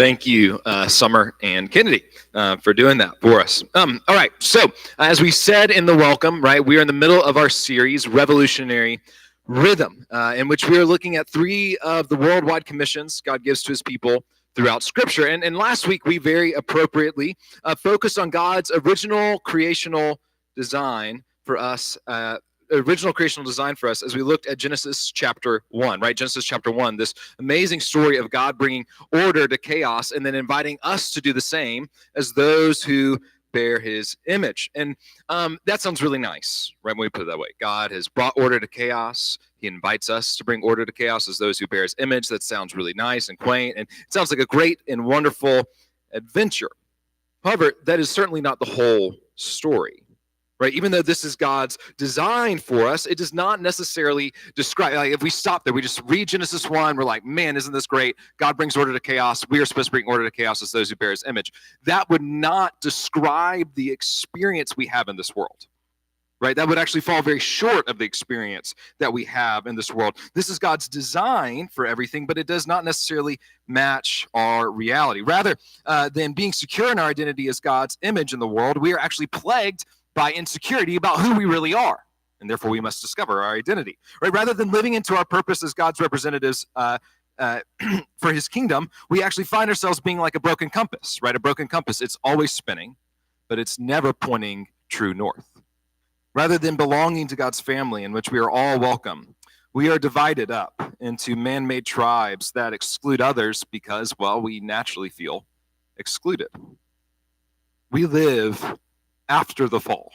Thank you, Summer and Kennedy, for doing that for us. All right, so as we said in the welcome, right, we are in the middle of our series, Revolutionary Rhythm, in which we are looking at three of the worldwide commissions God gives to his people throughout Scripture. And last week, we very appropriately focused on God's original creational design for us, as we looked at Genesis chapter 1, right? Genesis chapter 1, this amazing story of God bringing order to chaos and then inviting us to do the same as those who bear his image. And that sounds really nice, right? When we put it that way. God has brought order to chaos. He invites us to bring order to chaos as those who bear his image. That sounds really nice and quaint, and it sounds like a great and wonderful adventure. However, that is certainly not the whole story. Right? Even though this is God's design for us, it does not necessarily describe, like if we stop there, we just read Genesis 1, we're like, man, isn't this great? God brings order to chaos. We are supposed to bring order to chaos as those who bear his image. That would not describe the experience we have in this world. Right? That would actually fall very short of the experience that we have in this world. This is God's design for everything, but it does not necessarily match our reality. Rather than being secure in our identity as God's image in the world, we are actually plagued by insecurity about who we really are, and therefore we must discover our identity. Right? Rather than living into our purpose as God's representatives for his kingdom, we actually find ourselves being like a broken compass. Right? A broken compass, it's always spinning, but it's never pointing true north. Rather than belonging to God's family in which we are all welcome, we are divided up into man-made tribes that exclude others because, well, we naturally feel excluded. We live after the fall,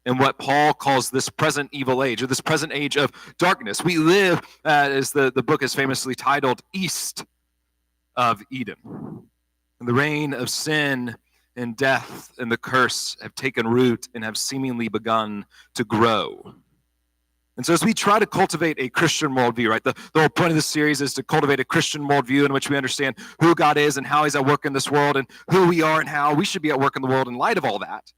in what Paul calls this present evil age, or this present age of darkness. We live, as the book is famously titled, east of Eden. And the reign of sin and death and the curse have taken root and have seemingly begun to grow. And so as we try to cultivate a Christian worldview, right, the whole point of this series is to cultivate a Christian worldview in which we understand who God is and how he's at work in this world and who we are and how we should be at work in the world in light of all that.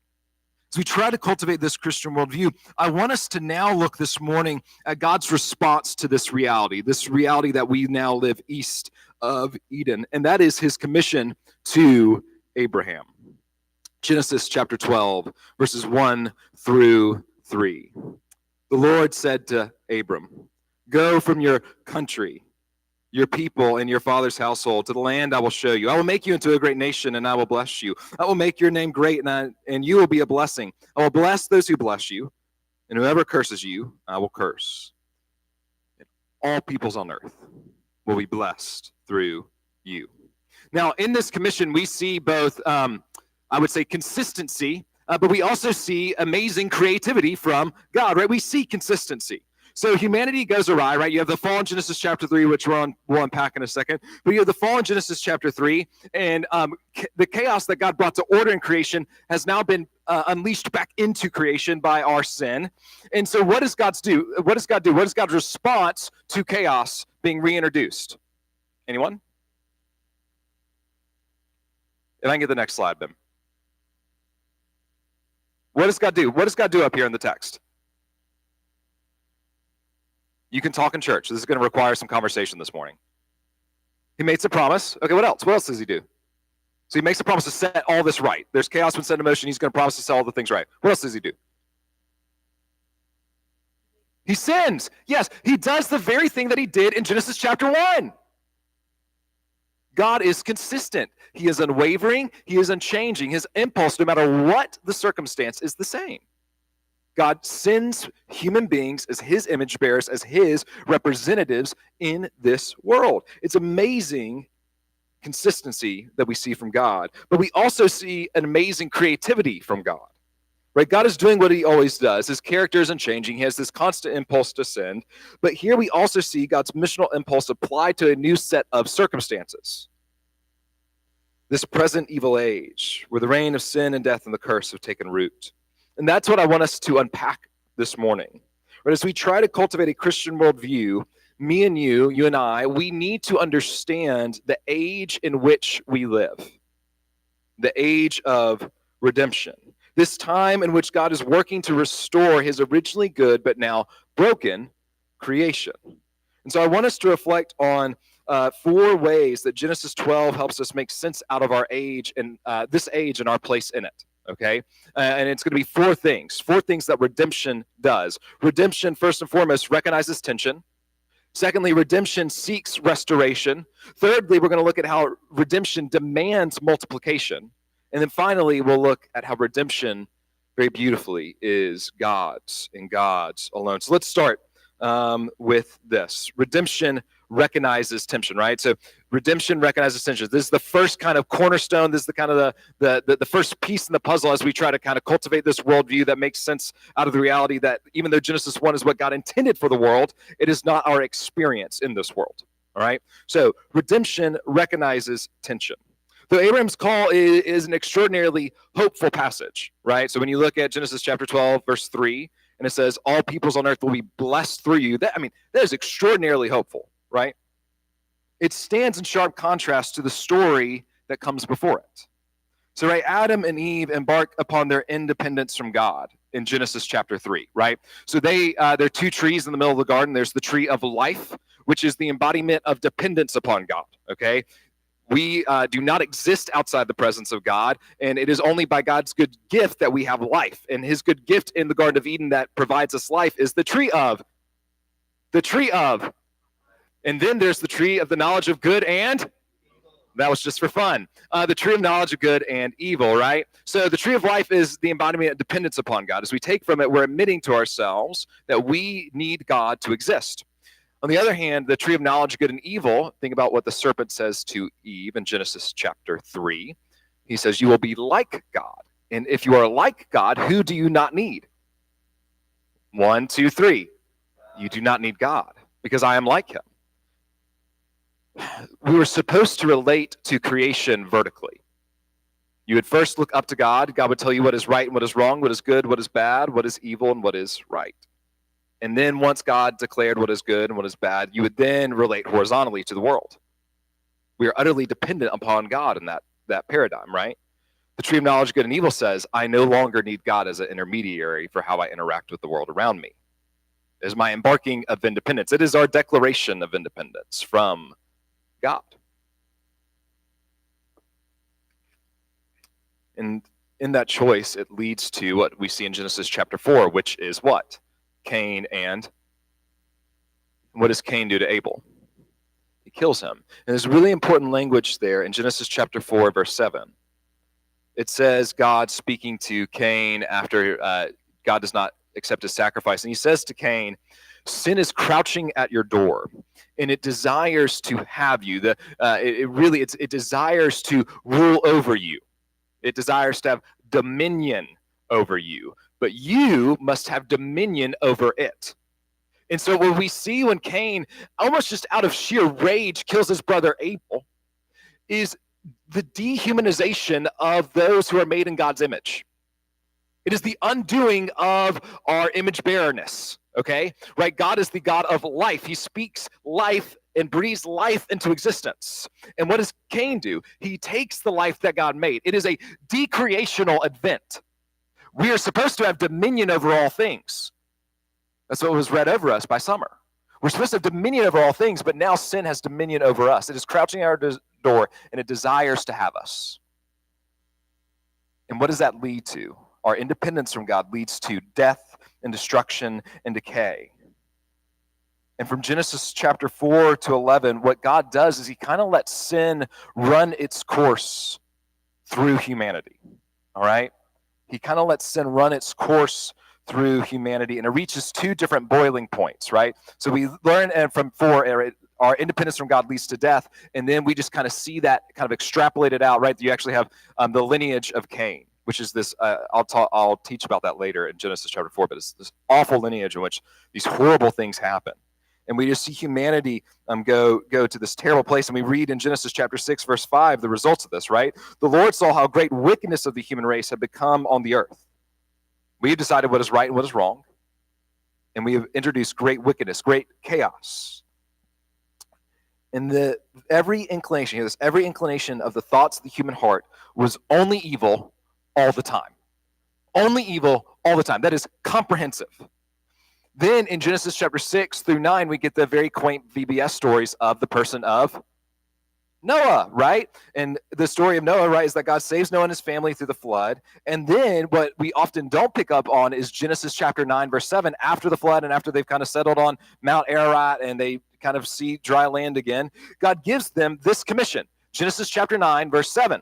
As we try to cultivate this Christian worldview, I want us to now look this morning at God's response to this reality that we now live east of Eden, and that is his commission to Abraham. Genesis chapter 12, verses 1 through 3. The Lord said to Abram, "Go from your country, your people, and your father's household to the land I will show you. I will make you into a great nation, and I will bless you. I will make your name great, and you will be a blessing. I will bless those who bless you, and whoever curses you, I will curse. And all peoples on earth will be blessed through you." Now, in this commission, we see both, I would say, consistency, but we also see amazing creativity from God, right? We see consistency. So humanity goes awry, right? You have the fall in Genesis chapter 3, which we'll unpack in a second. But you have the fall in Genesis chapter 3, and the chaos that God brought to order in creation has now been unleashed back into creation by our sin. And so what does God do? What does God do? What is God's response to chaos being reintroduced? Anyone? If I can get the next slide, Ben. What does God do? What does God do up here in the text? You can talk in church. This is going to require some conversation this morning. He makes a promise. Okay, what else? What else does he do? So he makes a promise to set all this right. There's chaos been set in motion. He's going to promise to set all the things right. What else does he do? He sins. Yes, he does the very thing that he did in Genesis chapter 1. God is consistent. He is unwavering. He is unchanging. His impulse, no matter what the circumstance, is the same. God sends human beings as his image bearers, as his representatives in this world. It's amazing consistency that we see from God, but we also see an amazing creativity from God. Right? God is doing what he always does. His character isn't changing. He has this constant impulse to sin. But here we also see God's missional impulse applied to a new set of circumstances. This present evil age, where the reign of sin and death and the curse have taken root. And that's what I want us to unpack this morning. But as we try to cultivate a Christian worldview, me and you and I, we need to understand the age in which we live. The age of redemption. This time in which God is working to restore his originally good but now broken creation. And so I want us to reflect on four ways that Genesis 12 helps us make sense out of our age and this age and our place in it. Okay, and it's going to be four things that redemption does. Redemption, first and foremost, recognizes tension. Secondly, redemption seeks restoration. Thirdly, we're going to look at how redemption demands multiplication. And then finally, we'll look at how redemption very beautifully is God's and God's alone. So let's start with this. Redemption recognizes tension, right? So redemption recognizes tension. This is the first kind of cornerstone. This is the kind of the first piece in the puzzle as we try to kind of cultivate this worldview that makes sense out of the reality that even though Genesis 1 is what God intended for the world, it is not our experience in this world, all right? So redemption recognizes tension. So Abraham's call is an extraordinarily hopeful passage, right? So when you look at Genesis chapter 12, verse 3, and it says, all peoples on earth will be blessed through you. That is extraordinarily hopeful, right? It stands in sharp contrast to the story that comes before it. So, right, Adam and Eve embark upon their independence from God in Genesis chapter 3, right? So there are two trees in the middle of the garden. There's the tree of life, which is the embodiment of dependence upon God, okay? We do not exist outside the presence of God, and it is only by God's good gift that we have life. And his good gift in the Garden of Eden that provides us life is the tree of. And then there's the tree of the knowledge of good and, that was just for fun, the tree of knowledge of good and evil, right? So the tree of life is the embodiment of dependence upon God. As we take from it, we're admitting to ourselves that we need God to exist. On the other hand, the tree of knowledge of good and evil, think about what the serpent says to Eve in Genesis chapter 3. He says, you will be like God. And if you are like God, who do you not need? 1, 2, 3. You do not need God because I am like him. We were supposed to relate to creation vertically. You would first look up to God. God would tell you what is right and what is wrong, what is good, what is bad, what is evil, and what is right. And then once God declared what is good and what is bad, you would then relate horizontally to the world. We are utterly dependent upon God in that paradigm, right? The tree of knowledge of good and evil says, I no longer need God as an intermediary for how I interact with the world around me. It is my embarking of independence. It is our declaration of independence from God. And in that choice, it leads to what we see in Genesis chapter 4, which is what? Cain and what does Cain do to Abel? He kills him. And there's really important language there in Genesis chapter 4, verse 7. It says God speaking to Cain after God does not accept his sacrifice. And he says to Cain, sin is crouching at your door, and it desires to have you. It desires to rule over you. It desires to have dominion over you. But you must have dominion over it. And so what we see when Cain, almost just out of sheer rage, kills his brother Abel, is the dehumanization of those who are made in God's image. It is the undoing of our image bearerness, okay? Right? God is the God of life. He speaks life and breathes life into existence. And what does Cain do? He takes the life that God made. It is a decreational event. We are supposed to have dominion over all things. That's what was read over us by Summer. We're supposed to have dominion over all things, but now sin has dominion over us. It is crouching at our door, and it desires to have us. And what does that lead to? Our independence from God leads to death and destruction and decay. And from Genesis chapter 4 to 11, what God does is he kind of lets sin run its course through humanity, all right? He kind of lets sin run its course through humanity, and it reaches two different boiling points, right? So we learn from 4, our independence from God leads to death, and then we just kind of see that kind of extrapolated out, right? You actually have the lineage of Cain, which is this, I'll teach about that later in Genesis chapter 4, but it's this awful lineage in which these horrible things happen. And we just see humanity go to this terrible place. And we read in Genesis chapter 6, verse 5, the results of this, right? The Lord saw how great wickedness of the human race had become on the earth. We have decided what is right and what is wrong. And we have introduced great wickedness, great chaos. And every inclination of the thoughts of the human heart was only evil all the time. Only evil all the time. That is comprehensive. Then in Genesis chapter 6 through 9, we get the very quaint VBS stories of the person of Noah, right? And the story of Noah, right, is that God saves Noah and his family through the flood. And then what we often don't pick up on is Genesis chapter 9, verse 7, after the flood and after they've kind of settled on Mount Ararat and they kind of see dry land again, God gives them this commission. Genesis chapter 9, verse 7.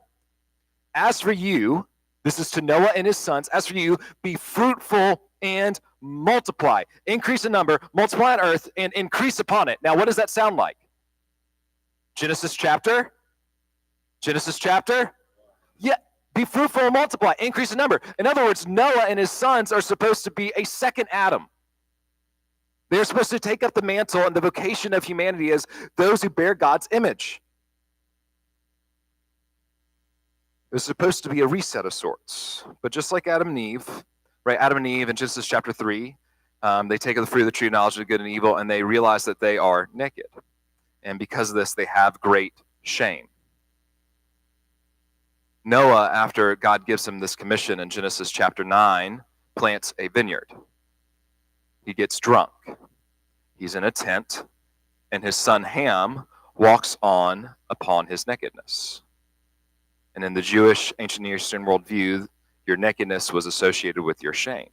As for you, this is to Noah and his sons, as for you, be fruitful and multiply. Increase in number, multiply on earth, and increase upon it. Now, what does that sound like? Genesis chapter? Yeah, be fruitful and multiply, increase in number. In other words, Noah and his sons are supposed to be a second Adam. They're supposed to take up the mantle and the vocation of humanity as those who bear God's image. It was supposed to be a reset of sorts. But just like Adam and Eve, right? Adam and Eve in Genesis chapter 3, they take of the fruit of the tree of knowledge of good and evil, and they realize that they are naked. And because of this, they have great shame. Noah, after God gives him this commission in Genesis chapter 9, plants a vineyard. He gets drunk. He's in a tent, and his son Ham walks on upon his nakedness. And in the Jewish ancient Near Eastern worldview, your nakedness was associated with your shame.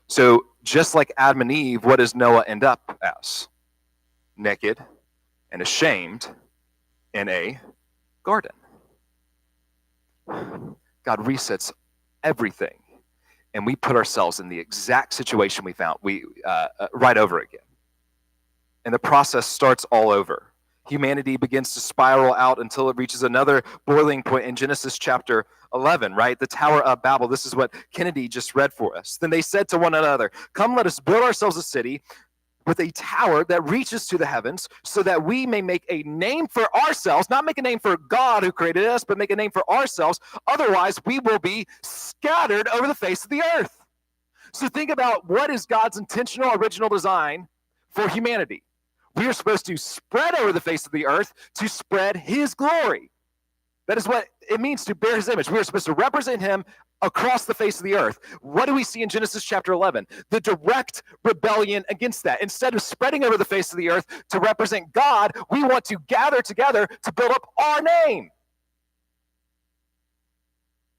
So just like Adam and Eve, what does Noah end up as? Naked and ashamed in a garden. God resets everything, and we put ourselves in the exact situation we found right over again. And the process starts all over. Humanity begins to spiral out until it reaches another boiling point in Genesis chapter 11, right? The Tower of Babel. This is what Kennedy just read for us. Then they said to one another, "Come, let us build ourselves a city with a tower that reaches to the heavens, so that we may make a name for ourselves," not make a name for God who created us, but make a name for ourselves. "Otherwise, we will be scattered over the face of the earth." So think about what is God's intentional original design for humanity. We are supposed to spread over the face of the earth to spread his glory. That is what it means to bear his image. We are supposed to represent him across the face of the earth. What do we see in Genesis chapter 11? The direct rebellion against that. Instead of spreading over the face of the earth to represent God, we want to gather together to build up our name.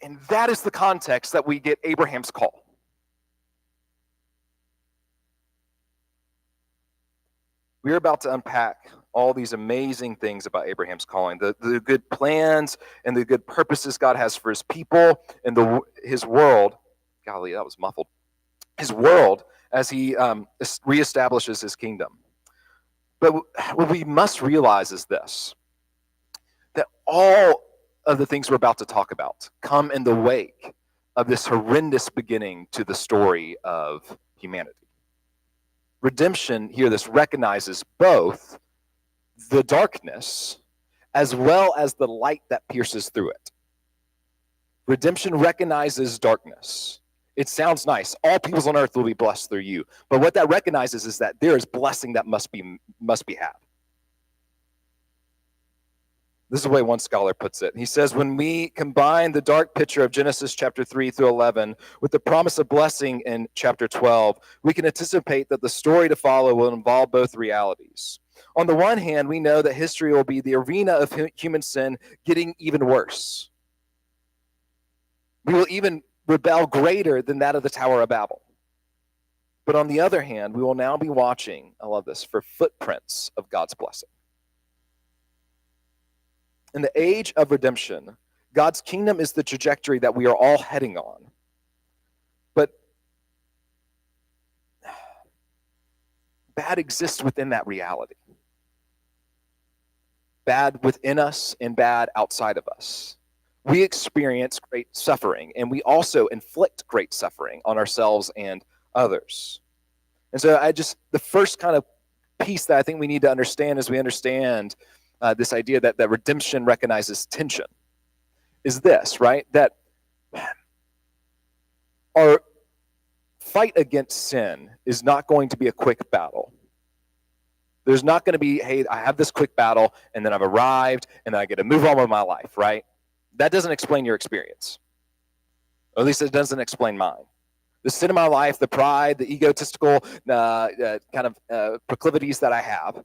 And that is the context that we get Abraham's call. We're about to unpack all these amazing things about Abraham's calling, the good plans and the good purposes God has for his people and his world. Golly, that was muffled. His world as he reestablishes his kingdom. But what we must realize is this, that all of the things we're about to talk about come in the wake of this horrendous beginning to the story of humanity. Redemption here, this recognizes both the darkness as well as the light that pierces through it. Redemption recognizes darkness. It sounds nice. All peoples on earth will be blessed through you. But what that recognizes is that there is blessing that must be had. This is the way one scholar puts it. He says, when we combine the dark picture of Genesis chapter 3 through 11 with the promise of blessing in chapter 12, we can anticipate that the story to follow will involve both realities. On the one hand, we know that history will be the arena of human sin getting even worse. We will even rebel greater than that of the Tower of Babel. But on the other hand, we will now be watching, I love this, for footprints of God's blessing. In the age of redemption, God's kingdom is the trajectory that we are all heading on. But bad exists within that reality. Bad within us and bad outside of us. We experience great suffering, and we also inflict great suffering on ourselves and others. And so the first kind of piece that I think we need to understand as we understand this idea that redemption recognizes tension is this, right? That our fight against sin is not going to be a quick battle. There's not going to be, hey, I have this quick battle, and then I've arrived, and then I get to move on with my life, right? That doesn't explain your experience. Or at least it doesn't explain mine. The sin in my life, the pride, the egotistical proclivities that I have,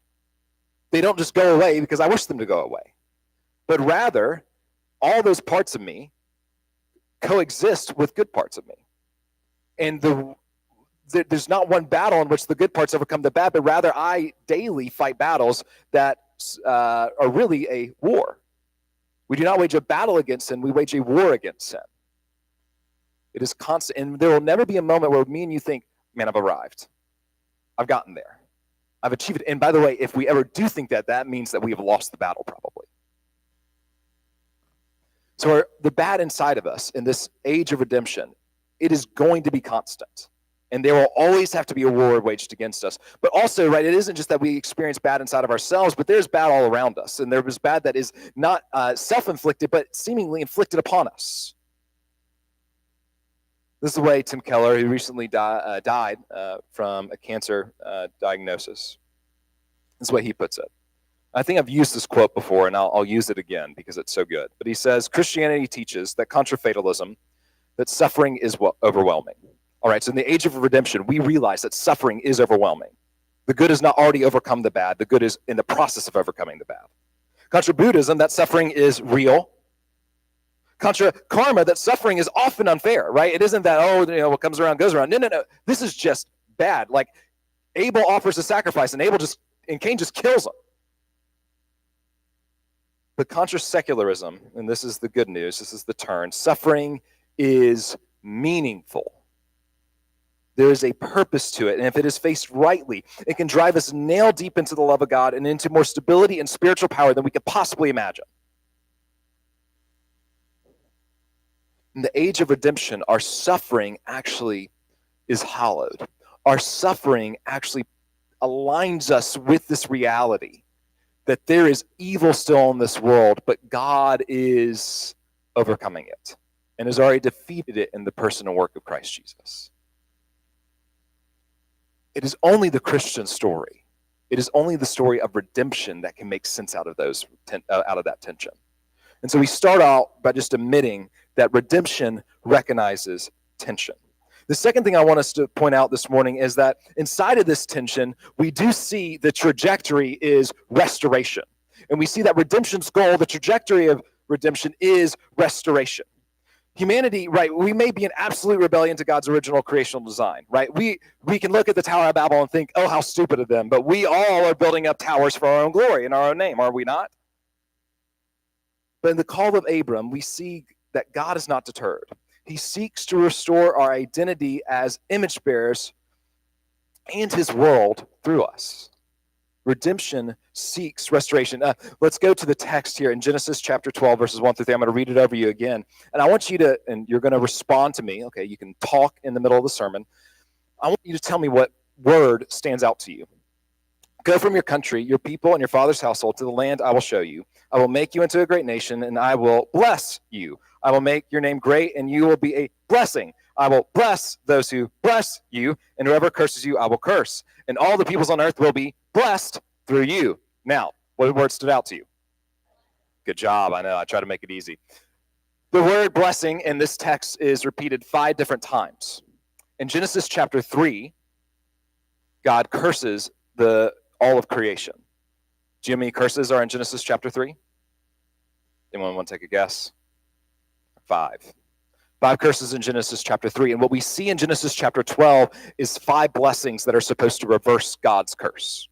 they don't just go away because I wish them to go away. but rather all those parts of me coexist with good parts of me. And there's not one battle in which the good parts overcome the bad, but rather I daily fight battles that are really a war. We do not wage a battle against sin, we wage a war against sin. It is constant, and there will never be a moment where me and you think, man, I've arrived. I've gotten there. I've achieved it. And by the way, if we ever do think that, that means that we have lost the battle probably. So the bad inside of us in this age of redemption, it is going to be constant. And there will always have to be a war waged against us. But also, right, it isn't just that we experience bad inside of ourselves, but there's bad all around us. And there is bad that is not self-inflicted, but seemingly inflicted upon us. This is the way Tim Keller, who recently died from a cancer diagnosis, this is the way he puts it. I think I've used this quote before, and I'll use it again because it's so good. But he says, Christianity teaches that contra fatalism, that suffering is overwhelming. All right, so in the age of redemption, we realize that suffering is overwhelming. The good has not already overcome the bad. The good is in the process of overcoming the bad. Contra Buddhism, that suffering is real. Contra karma, that suffering is often unfair, right? It isn't that, what comes around goes around. No. This is just bad. Like Abel offers a sacrifice, and Cain just kills him. But contra secularism, and this is the good news, this is the turn, suffering is meaningful. There is a purpose to it, and if it is faced rightly, it can drive us nail deep into the love of God and into more stability and spiritual power than we could possibly imagine. In the age of redemption, our suffering actually is hallowed. Our suffering actually aligns us with this reality that there is evil still in this world, but God is overcoming it and has already defeated it in the person and work of Christ Jesus. It is only the Christian story. It is only the story of redemption that can make sense out of that tension. And so we start out by just admitting that redemption recognizes tension. The second thing I want us to point out this morning is that inside of this tension, we do see the trajectory is restoration. And we see that redemption's goal, the trajectory of redemption is restoration. Humanity, right, we may be in absolute rebellion to God's original creational design, right? We can look at the Tower of Babel and think, oh, how stupid of them. But we all are building up towers for our own glory in our own name, are we not? But in the call of Abram, we see that God is not deterred. He seeks to restore our identity as image bearers and his world through us. Redemption seeks restoration. Let's go to the text here in Genesis chapter 12, verses 1 through 3. I'm going to read it over you again. And I want you to, and you're going to respond to me. Okay, you can talk in the middle of the sermon. I want you to tell me what word stands out to you. Go from your country, your people, and your father's household to the land I will show you. I will make you into a great nation, and I will bless you. I will make your name great, and you will be a blessing. I will bless those who bless you, and whoever curses you, I will curse. And all the peoples on earth will be blessed through you. Now, what word stood out to you? Good job. I know. I try to make it easy. The word blessing in this text is repeated 5 different times. In Genesis chapter 3, God curses all of creation. Do you know how many curses are in Genesis chapter 3? Anyone want to take a guess? 5. 5 curses in Genesis chapter 3. And what we see in Genesis chapter 12 is 5 blessings that are supposed to reverse God's curse.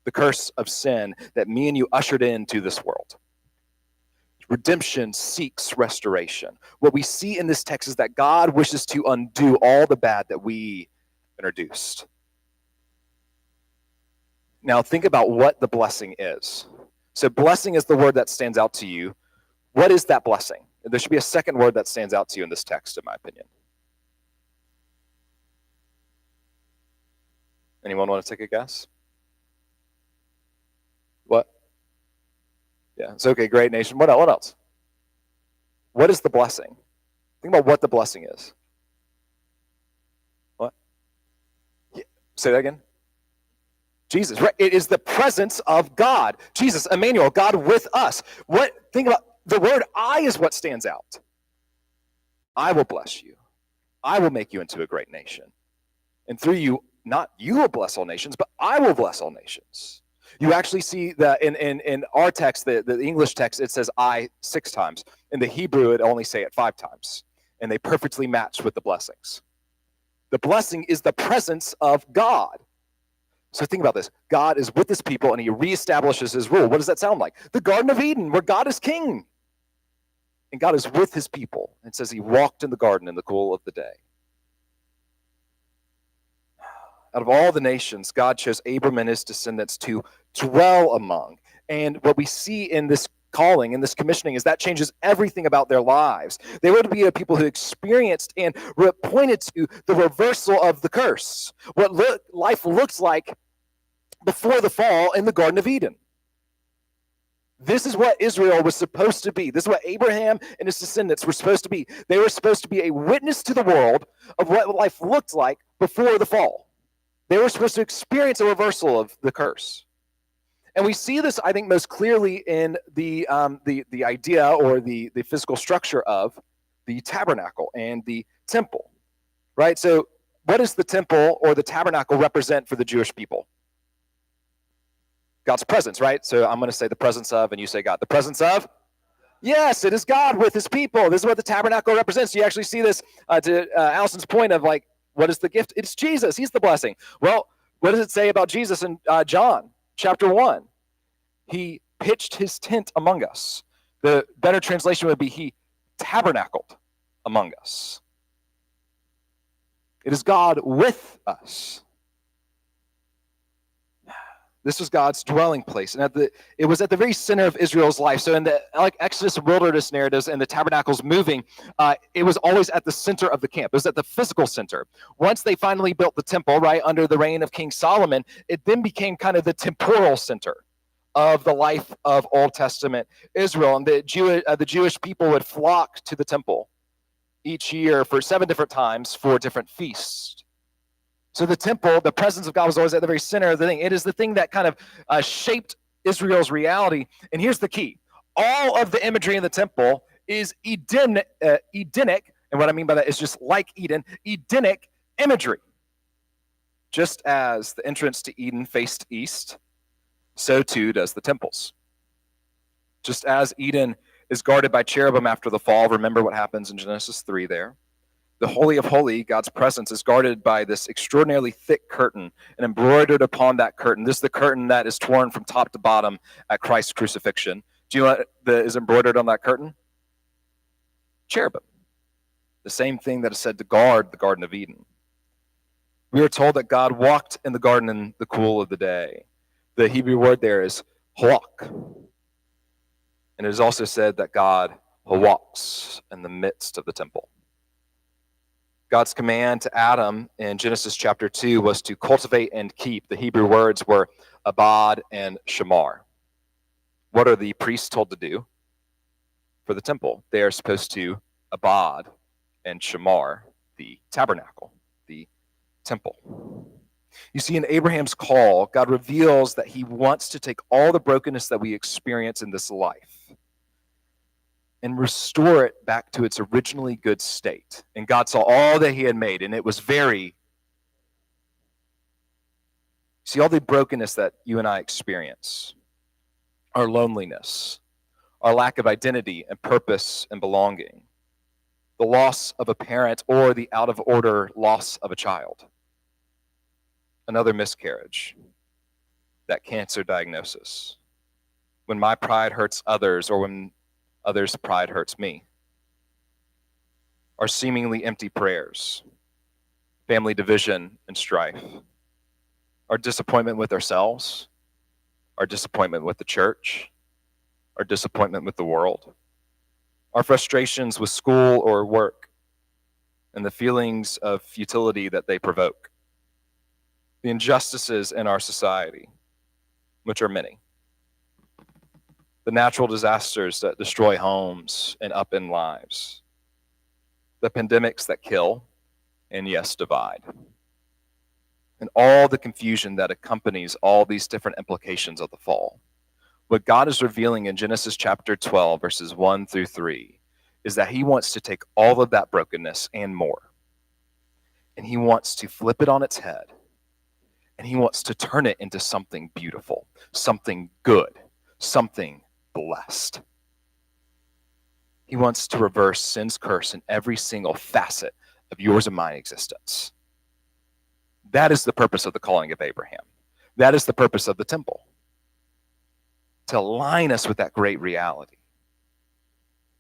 The curse of sin that me and you ushered into this world. Redemption seeks restoration. What we see in this text is that God wishes to undo all the bad that we introduced. Now think about what the blessing is. So blessing is the word that stands out to you. What is that blessing? There should be a second word that stands out to you in this text, in my opinion. Anyone want to take a guess? What? Yeah, it's okay, great nation. What else? What is the blessing? Think about what the blessing is. What? Yeah. Say that again. Jesus, right? It is the presence of God. Jesus, Emmanuel, God with us. Think about the word I is what stands out. I will bless you. I will make you into a great nation. And through you, not you will bless all nations, but I will bless all nations. You actually see that in our text, the English text, it says I 6 times. In the Hebrew, it only say it 5 times. And they perfectly match with the blessings. The blessing is the presence of God. So think about this. God is with his people and he reestablishes his rule. What does that sound like? The Garden of Eden, where God is king. And God is with his people. It says he walked in the garden in the cool of the day. Out of all the nations, God chose Abram and his descendants to dwell among. And what we see in this calling, in this commissioning, is that changes everything about their lives. They were to be a people who experienced and pointed to the reversal of the curse, what life looks like before the fall in the Garden of Eden. This is what Israel was supposed to be. This is what Abraham and his descendants were supposed to be. They were supposed to be a witness to the world of what life looked like before the fall. They were supposed to experience a reversal of the curse. And we see this, I think, most clearly in the idea or the physical structure of the tabernacle and the temple, right? So what does the temple or the tabernacle represent for the Jewish people? God's presence, right? So I'm going to say the presence of, and you say God. The presence of? Yes, it is God with his people. This is what the tabernacle represents. You actually see this to Allison's point of like, what is the gift? It's Jesus. He's the blessing. Well, what does it say about Jesus in John chapter 1? He pitched his tent among us. The better translation would be he tabernacled among us. It is God with us. This was God's dwelling place, and it was at the very center of Israel's life. So in the Exodus and wilderness narratives and the tabernacles moving, it was always at the center of the camp. It was at the physical center. Once they finally built the temple, right, under the reign of King Solomon, it then became kind of the temporal center of the life of Old Testament Israel. And the Jewish people would flock to the temple each year for 7 different times for different feasts. So the temple, the presence of God was always at the very center of the thing. It is the thing that kind of shaped Israel's reality. And here's the key. All of the imagery in the temple is Edenic, and what I mean by that is just like Eden, Edenic imagery. Just as the entrance to Eden faced east, so too does the temples. Just as Eden is guarded by cherubim after the fall, remember what happens in Genesis 3 there. The Holy of Holies, God's presence, is guarded by this extraordinarily thick curtain, and embroidered upon that curtain. This is the curtain that is torn from top to bottom at Christ's crucifixion. Do you know what is embroidered on that curtain? Cherubim. The same thing that is said to guard the Garden of Eden. We are told that God walked in the garden in the cool of the day. The Hebrew word there is halak. And it is also said that God walks in the midst of the temple. God's command to Adam in Genesis chapter 2 was to cultivate and keep. The Hebrew words were abad and shamar. What are the priests told to do for the temple? They are supposed to abad and shamar the tabernacle, the temple. You see, in Abraham's call, God reveals that he wants to take all the brokenness that we experience in this life and restore it back to its originally good state. And God saw all that he had made, and it was very... See, all the brokenness that you and I experience, our loneliness, our lack of identity and purpose and belonging, the loss of a parent or the out-of-order loss of a child, another miscarriage, that cancer diagnosis, when my pride hurts others or when others' pride hurts me, our seemingly empty prayers, family division and strife, our disappointment with ourselves, our disappointment with the church, our disappointment with the world, our frustrations with school or work, and the feelings of futility that they provoke, the injustices in our society, which are many, the natural disasters that destroy homes and upend lives, the pandemics that kill and, yes, divide, and all the confusion that accompanies all these different implications of the fall. What God is revealing in Genesis chapter 12, verses 1 through 3, is that he wants to take all of that brokenness and more, and he wants to flip it on its head and he wants to turn it into something beautiful, something good, something blessed. He wants to reverse sin's curse in every single facet of yours and my existence. That is the purpose of the calling of Abraham. That is the purpose of the temple, to align us with that great reality.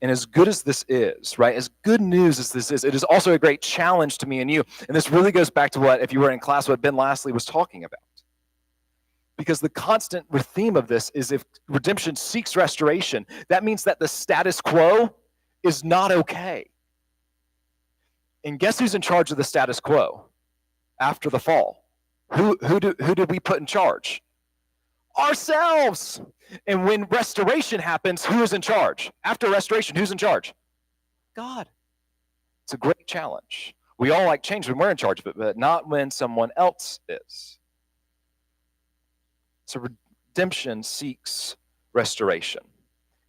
And as good as this is, right, as good news as this is, it is also a great challenge to me and you. And this really goes back to what, if you were in class, what Ben Lastly was talking about. Because the constant theme of this is if redemption seeks restoration, that means that the status quo is not okay. And guess who's in charge of the status quo after the fall? Who did we put in charge? Ourselves. And when restoration happens, who is in charge? After restoration, who's in charge? God. It's a great challenge. We all like change when we're in charge of it, but not when someone else is. So redemption seeks restoration.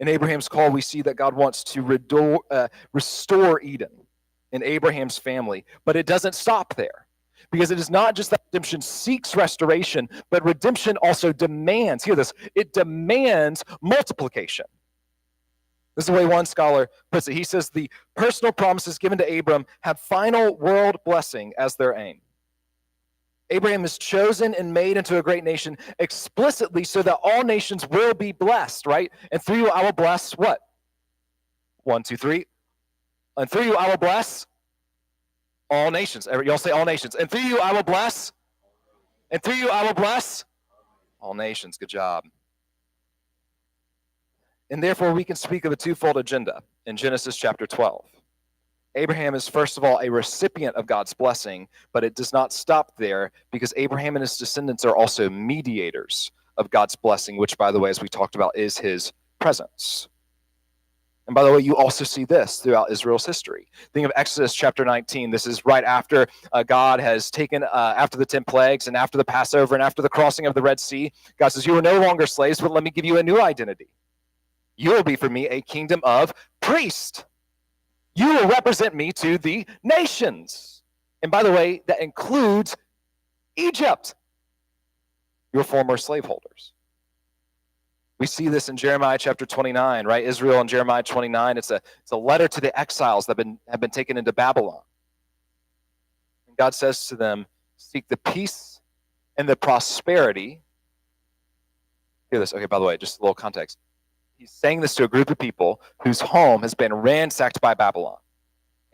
In Abraham's call, we see that God wants to restore Eden in Abraham's family, but it doesn't stop there. Because it is not just that redemption seeks restoration, but redemption also demands, hear this, it demands multiplication. This is the way one scholar puts it. He says the personal promises given to Abram have final world blessing as their aim. Abraham is chosen and made into a great nation explicitly so that all nations will be blessed, right? And through you I will bless what? 1, 2, 3. And through you I will bless all nations. Y'all say all nations. And through you I will bless. And through you I will bless all nations. Good job. And therefore we can speak of a twofold agenda in Genesis chapter 12. Abraham is, first of all, a recipient of God's blessing, but it does not stop there because Abraham and his descendants are also mediators of God's blessing, which, by the way, as we talked about, is his presence. And by the way, you also see this throughout Israel's history. Think of Exodus chapter 19. This is right after God has taken, after the 10 plagues and after the Passover and after the crossing of the Red Sea. God says, you are no longer slaves, but let me give you a new identity. You will be for me a kingdom of priests. You will represent me to the nations. And by the way, that includes Egypt, your former slaveholders. We see this in Jeremiah chapter 29, right? Israel in Jeremiah 29, it's a letter to the exiles that have been taken into Babylon. And God says to them, seek the peace and the prosperity. Hear this. Okay, by the way, just a little context. He's saying this to a group of people whose home has been ransacked by Babylon.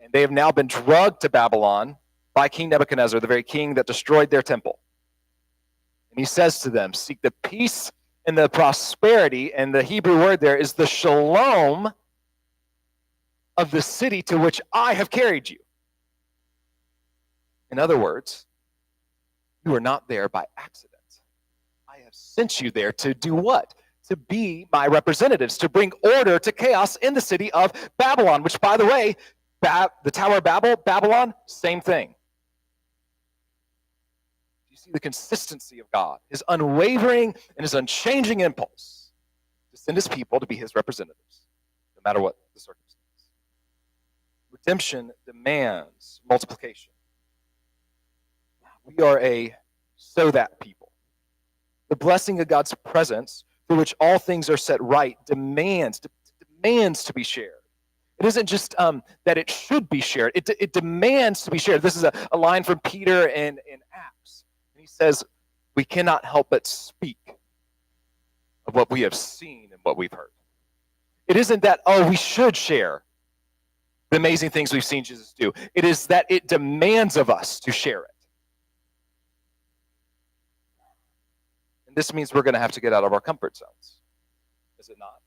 And they have now been drugged to Babylon by King Nebuchadnezzar, the very king that destroyed their temple. And he says to them, seek the peace and the prosperity, and the Hebrew word there is the shalom of the city to which I have carried you. In other words, you are not there by accident. I have sent you there to do what? To be my representatives, to bring order to chaos in the city of Babylon, which, by the way, the Tower of Babel, Babylon, same thing. You see the consistency of God, his unwavering and his unchanging impulse to send his people to be his representatives, no matter what the circumstance. Redemption demands multiplication. We are a so that people. The blessing of God's presence, through which all things are set right, demands to be shared. It isn't just that it should be shared. It demands to be shared. This is a line from Peter in Acts. He says, we cannot help but speak of what we have seen and what we've heard. It isn't that, we should share the amazing things we've seen Jesus do. It is that it demands of us to share it. And this means we're going to have to get out of our comfort zones. Is it not?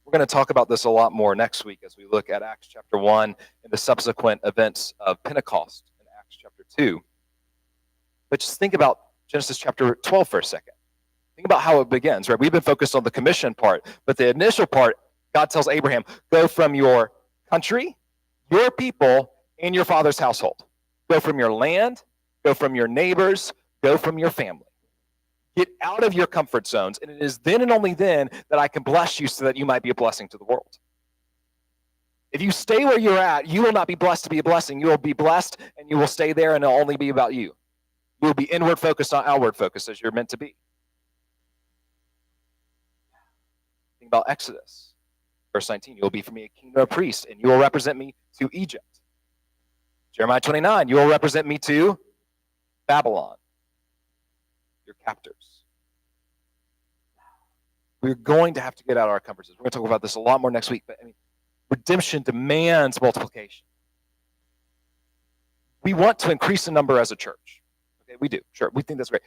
We're going to talk about this a lot more next week as we look at Acts chapter 1 and the subsequent events of Pentecost in Acts chapter 2. But just think about Genesis chapter 12 for a second. Think about how it begins, right? We've been focused on the commission part, but the initial part, God tells Abraham, go from your country, your people, and your father's household. Go from your land, go from your neighbors, go from your family. Get out of your comfort zones, and it is then and only then that I can bless you so that you might be a blessing to the world. If you stay where you're at, you will not be blessed to be a blessing. You will be blessed, and you will stay there, and it'll only be about you. You'll be inward focused, not outward focused, as you're meant to be. Think about Exodus, verse 19. You will be for me a kingdom of priests, and you will represent me to Egypt. Jeremiah 29, you will represent me to Babylon, your captors. We're going to have to get out of our comfort zones. We're going to talk about this a lot more next week, but redemption demands multiplication. We want to increase the number as a church. Okay, we do, sure. We think that's great.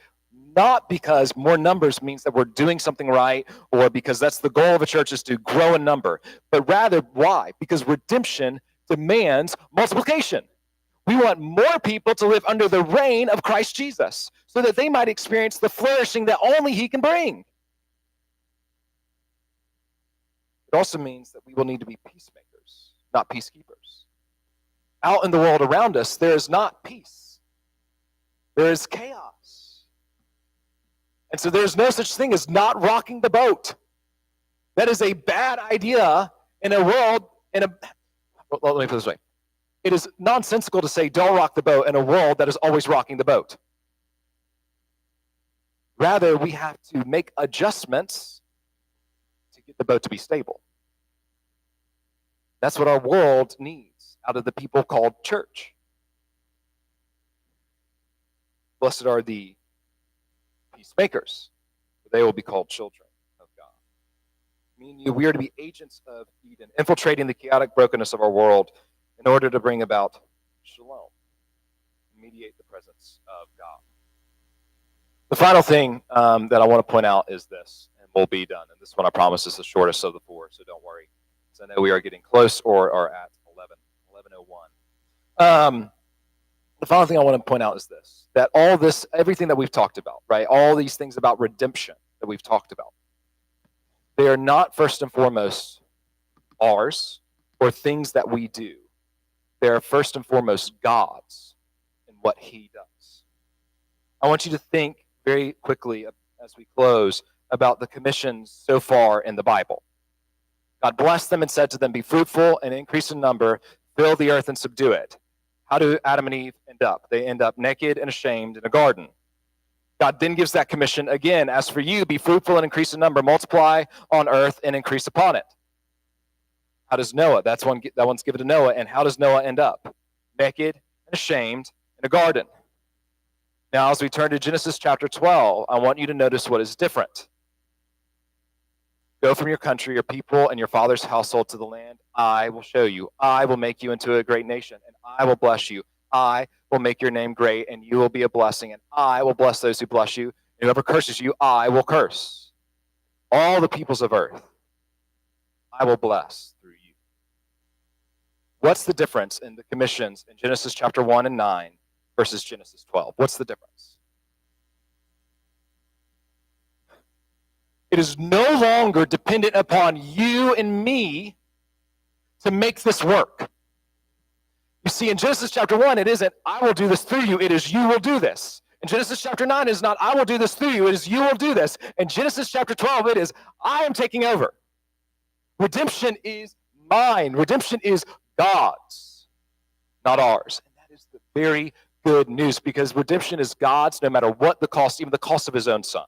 Not because more numbers means that we're doing something right, or because that's the goal of a church is to grow in number, but rather why? Because redemption demands multiplication. We want more people to live under the reign of Christ Jesus so that they might experience the flourishing that only he can bring. It also means that we will need to be peacemakers, not peacekeepers. Out in the world around us, there is not peace. There is chaos. And so there's no such thing as not rocking the boat. That is a bad idea in a world, let me put it this way. It is nonsensical to say don't rock the boat in a world that is always rocking the boat. Rather, we have to make adjustments to get the boat to be stable. That's what our world needs out of the people called church. Blessed are the peacemakers, for they will be called children of God. Me and you, we are to be agents of Eden, infiltrating the chaotic brokenness of our world in order to bring about shalom, mediate the presence of God. The final thing that I want to point out is this, and we'll be done. And this one, I promise, is the shortest of the four, so don't worry. Because I know we are getting close or are at 11:01. The final thing I want to point out is this, that all this, everything that we've talked about, right, all these things about redemption that we've talked about, they are not first and foremost ours or things that we do. They are first and foremost God's and what he does. I want you to think very quickly as we close about the commissions so far in the Bible. God blessed them and said to them, be fruitful and increase in number, fill the earth and subdue it. How do Adam and Eve end up? They end up naked and ashamed in a garden. God then gives that commission again, as for you, be fruitful and increase in number, multiply on earth and increase upon it. How does Noah? That one's given to Noah. And how does Noah end up? Naked and ashamed in a garden. Now, as we turn to Genesis chapter 12, I want you to notice what is different. Go from your country, your people, and your father's household to the land I will show you. I will make you into a great nation, and I will bless you. I will make your name great, and you will be a blessing, and I will bless those who bless you. And whoever curses you, I will curse. All the peoples of earth, I will bless through you. What's the difference in the commissions in Genesis chapter 1 and 9 versus Genesis 12? What's the difference? It is no longer dependent upon you and me to make this work. You see, in Genesis chapter 1, it isn't, I will do this through you. It is, you will do this. In Genesis chapter 9, it is not, I will do this through you. It is, you will do this. In Genesis chapter 12, it is, I am taking over. Redemption is mine. Redemption is God's, not ours. And that is the very good news, because redemption is God's no matter what the cost, even the cost of his own son.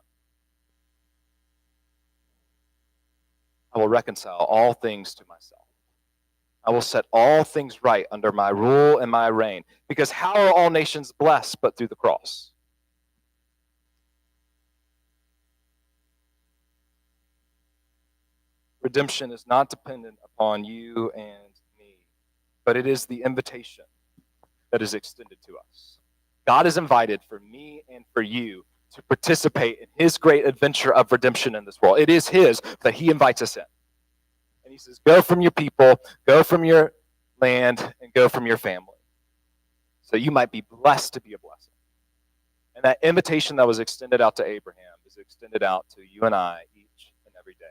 I will reconcile all things to myself. I will set all things right under my rule and my reign. Because how are all nations blessed but through the cross? Redemption is not dependent upon you and me, but it is the invitation that is extended to us. God is invited for me and for you to participate in his great adventure of redemption in this world. It is his that he invites us in. And he says, go from your people, go from your land, and go from your family, so you might be blessed to be a blessing. And that invitation that was extended out to Abraham is extended out to you and I each and every day.